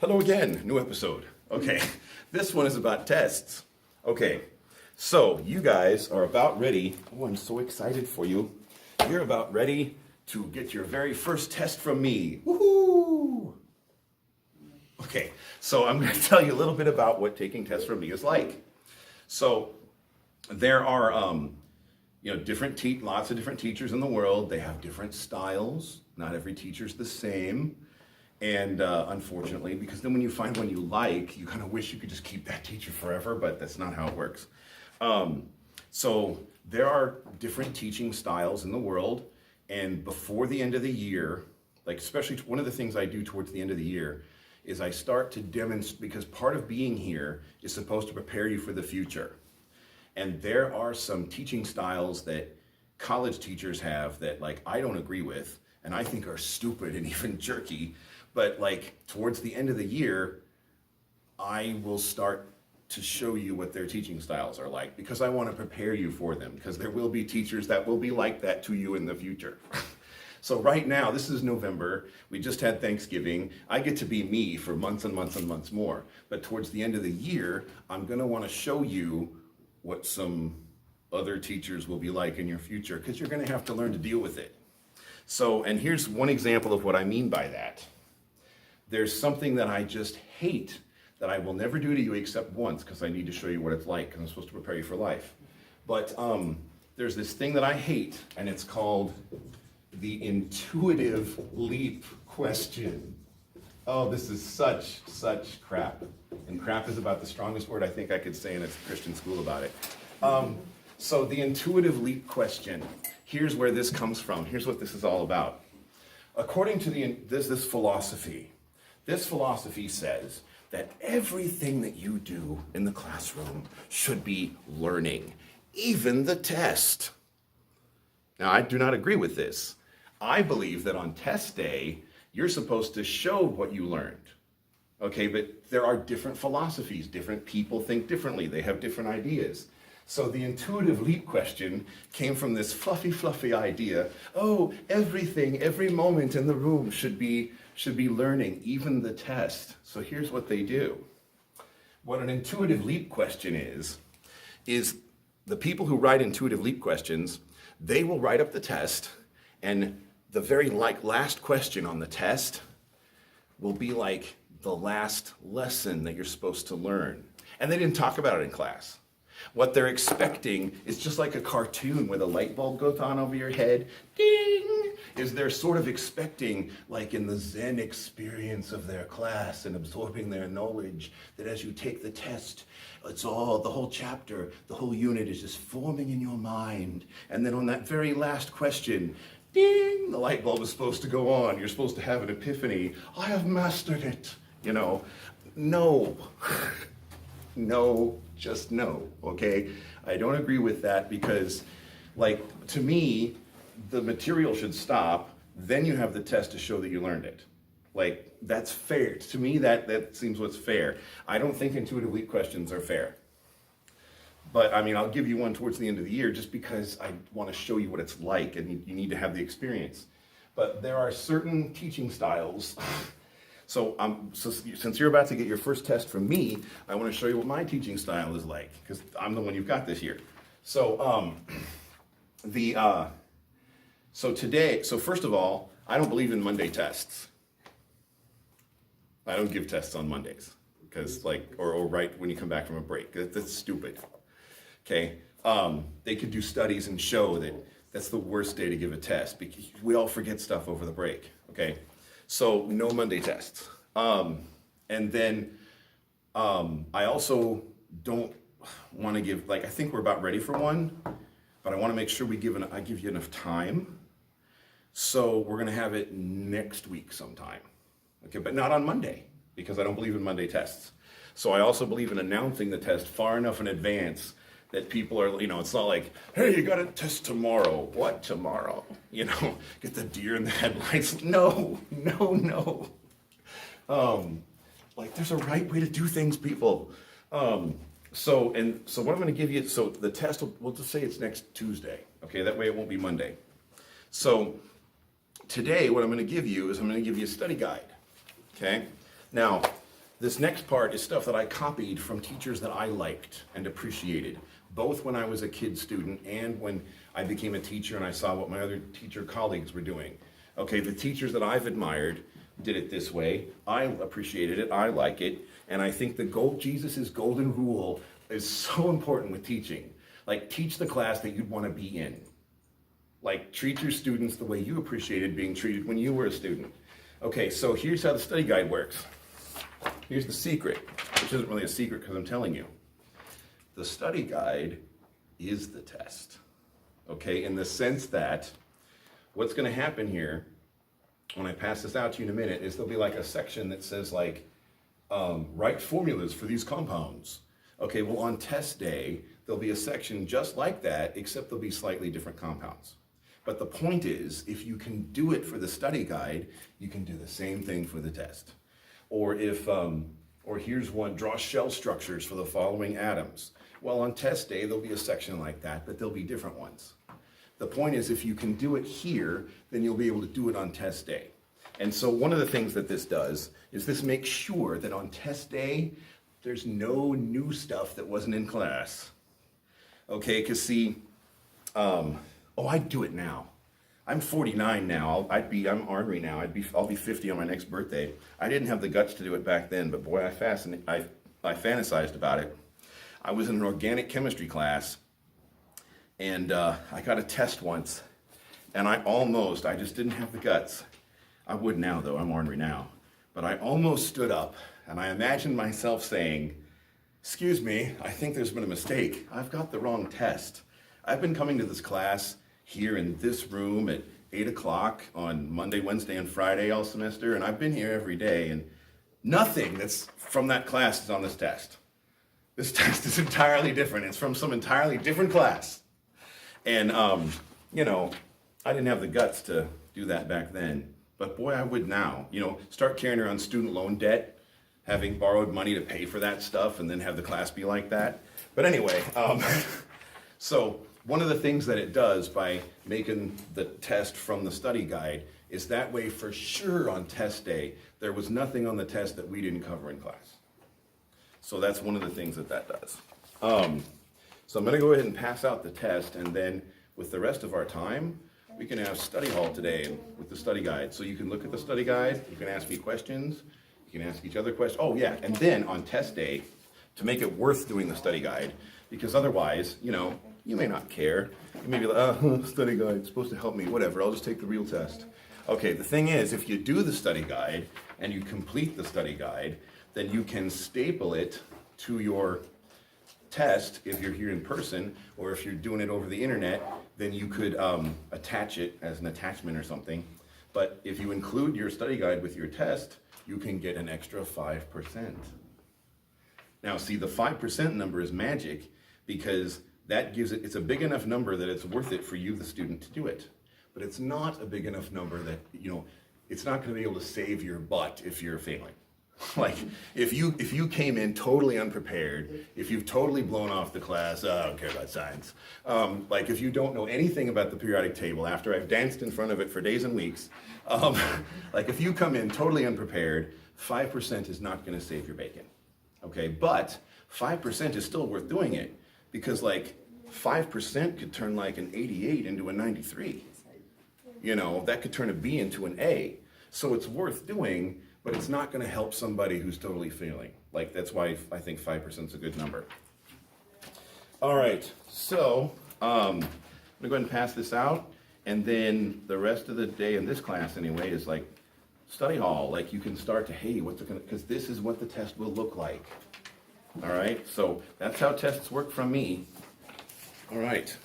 Hello again, new episode. Okay, this one is about tests. Okay, so you guys are about ready. Oh, I'm so excited for you. You're about ready to get your very first test from me. Woohoo! Okay, so I'm going to tell you a little bit about what taking tests from me is like. So there are, lots of different teachers in the world. They have different styles. Not every teacher's the same. And unfortunately, because then when you find one you like, you kind of wish you could just keep that teacher forever, but that's not how it works. So there are different teaching styles in the world, and before the end of the year, like especially one of the things I do towards the end of the year is I start to demonstrate, because part of being here is supposed to prepare you for the future. And there are some teaching styles that college teachers have that like I don't agree with, and I think are stupid and even jerky. But like towards the end of the year, I will start to show you what their teaching styles are like because I want to prepare you for them, because there will be teachers that will be like that to you in the future. So right now, this is November, we just had Thanksgiving, I get to be me for months and months and months more. But towards the end of the year, I'm gonna want to show you what some other teachers will be like in your future, because you're gonna have to learn to deal with it. So, and here's one example of what I mean by that. There's something that I just hate that I will never do to you except once, because I need to show you what it's like, because I'm supposed to prepare you for life. But there's this thing that I hate, and it's called the intuitive leap question. Oh, this is such crap. And crap is about the strongest word I think I could say in a Christian school about it. So the intuitive leap question, here's where this comes from. Here's what this is all about. According to this philosophy, this philosophy says that everything that you do in the classroom should be learning, even the test. Now, I do not agree with this. I believe that on test day, you're supposed to show what you learned. Okay, but there are different philosophies. Different people think differently. They have different ideas. So the intuitive leap question came from this fluffy idea. Oh, everything, every moment in the room should be learning, even the test. So here's what they do. What an intuitive leap question is the people who write intuitive leap questions, they will write up the test, and the very last question on the test will be like the last lesson that you're supposed to learn. And they didn't talk about it in class. What they're expecting is just like a cartoon where the light bulb goes on over your head, ding, is they're sort of expecting, like in the Zen experience of their class and absorbing their knowledge, that as you take the test, it's all, the whole chapter, the whole unit is just forming in your mind. And then on that very last question, ding, the light bulb is supposed to go on. You're supposed to have an epiphany. I have mastered it. You know, no. No, just no, okay? I don't agree with that because, like, to me, the material should stop, then you have the test to show that you learned it. Like, that's fair. To me, that seems what's fair. I don't think intuitive leap questions are fair. But, I mean, I'll give you one towards the end of the year just because I want to show you what it's like and you need to have the experience. But there are certain teaching styles. So since you're about to get your first test from me, I want to show you what my teaching style is like, because I'm the one you've got this year. So so first of all, I don't believe in Monday tests. I don't give tests on Mondays, because or right when you come back from a break. That's stupid. Okay, they could do studies and show that that's the worst day to give a test because we all forget stuff over the break. Okay. So no Monday tests. And then I also don't want to give, I think we're about ready for one, but I want to make sure I give you enough time. So we're going to have it next week sometime. Okay, but not on Monday because I don't believe in Monday tests. So I also believe in announcing the test far enough in advance that people are, it's not like, hey, you got a test tomorrow. What tomorrow? Get the deer in the headlights. No. There's a right way to do things, people. So what I'm going to give you, so the test, we'll just say it's next Tuesday. Okay, that way it won't be Monday. So today, what I'm going to give you is I'm going to give you a study guide. Okay? Now, This next part is stuff that I copied from teachers that I liked and appreciated, both when I was a kid student and when I became a teacher and I saw what my other teacher colleagues were doing. Okay, the teachers that I've admired did it this way. I appreciated it, I like it, and I think Jesus' golden rule is so important with teaching. Like, teach the class that you'd want to be in. Like, treat your students the way you appreciated being treated when you were a student. Okay, so here's how the study guide works. Here's the secret, which isn't really a secret because I'm telling you. The study guide is the test, okay? In the sense that what's going to happen here, when I pass this out to you in a minute, is there'll be like a section that says like, write formulas for these compounds. Okay, well on test day, there'll be a section just like that, except there'll be slightly different compounds. But the point is, if you can do it for the study guide, you can do the same thing for the test. Or or here's one, draw shell structures for the following atoms. Well, on test day, there'll be a section like that, but there'll be different ones. The point is, if you can do it here, then you'll be able to do it on test day. And so one of the things that this does is this makes sure that on test day, there's no new stuff that wasn't in class. Okay, because see, I'd do it now. I'm 49 now. I'm ornery now. I'll be 50 on my next birthday. I didn't have the guts to do it back then, but boy, I fantasized about it. I was in an organic chemistry class, and I got a test once, and I just didn't have the guts. I would now, though. I'm ornery now. But I almost stood up, and I imagined myself saying, "Excuse me, I think there's been a mistake. I've got the wrong test. I've been coming to this class here in this room at 8 o'clock on Monday, Wednesday, and Friday all semester, and I've been here every day, and nothing that's from that class is on this test. This test is entirely different. It's from some entirely different class." And, I didn't have the guts to do that back then, but boy, I would now. Start carrying around student loan debt, having borrowed money to pay for that stuff, and then have the class be like that. But anyway, so one of the things that it does by making the test from the study guide is that way for sure on test day, there was nothing on the test that we didn't cover in class. So that's one of the things that does. So I'm going to go ahead and pass out the test, and then with the rest of our time, we can have study hall today with the study guide. So you can look at the study guide, you can ask me questions, you can ask each other questions. Oh yeah, and then on test day, to make it worth doing the study guide, because otherwise, you may not care. You may be like, study guide, it's supposed to help me, whatever, I'll just take the real test. Okay, the thing is, if you do the study guide and you complete the study guide, then you can staple it to your test if you're here in person, or if you're doing it over the internet, then you could attach it as an attachment or something. But if you include your study guide with your test, you can get an extra 5%. Now see, the 5% number is magic because that gives it's a big enough number that it's worth it for you, the student, to do it. But it's not a big enough number that, it's not going to be able to save your butt if you're failing. Like, if you came in totally unprepared, if you've totally blown off the class, I don't care about science. Like, if you don't know anything about the periodic table after I've danced in front of it for days and weeks, like if you come in totally unprepared, 5% is not going to save your bacon. Okay, but 5% is still worth doing it because like 5% could turn like an 88 into a 93. That could turn a B into an A. So it's worth doing, but it's not going to help somebody who's totally failing. Like, that's why I think 5% is a good number. All right, so I'm going to go ahead and pass this out, and then the rest of the day in this class anyway is like study hall. Like, you can start to, hey, what's it going to, because this is what the test will look like. All right, so that's how tests work from me. All right.